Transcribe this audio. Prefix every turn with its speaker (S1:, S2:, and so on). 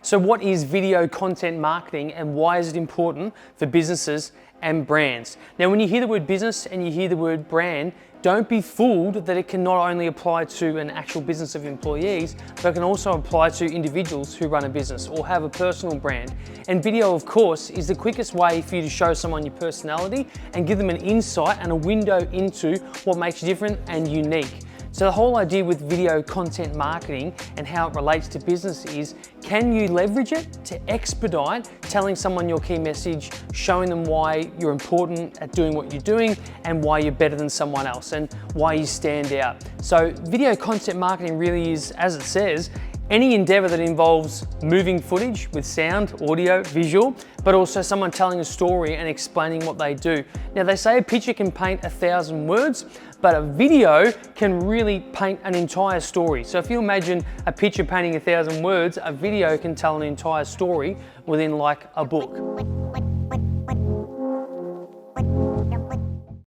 S1: So what is video content marketing and why is it important for businesses and brands? Now, when you hear the word business and you hear the word brand, don't be fooled that it can not only apply to an actual business of employees, but it can also apply to individuals who run a business or have a personal brand. And video, of course, is the quickest way for you to show someone your personality and give them an insight and a window into what makes you different and unique. So the whole idea with video content marketing and how it relates to business is, can you leverage it to expedite telling someone your key message, showing them why you're important at doing what you're doing and why you're better than someone else and why you stand out. So video content marketing really is, as it says, any endeavor that involves moving footage with sound, audio, visual, but also someone telling a story and explaining what they do. Now, they say a picture can paint 1,000 words, but a video can really paint an entire story. So if you imagine a picture painting 1,000 words, a video can tell an entire story within like a book.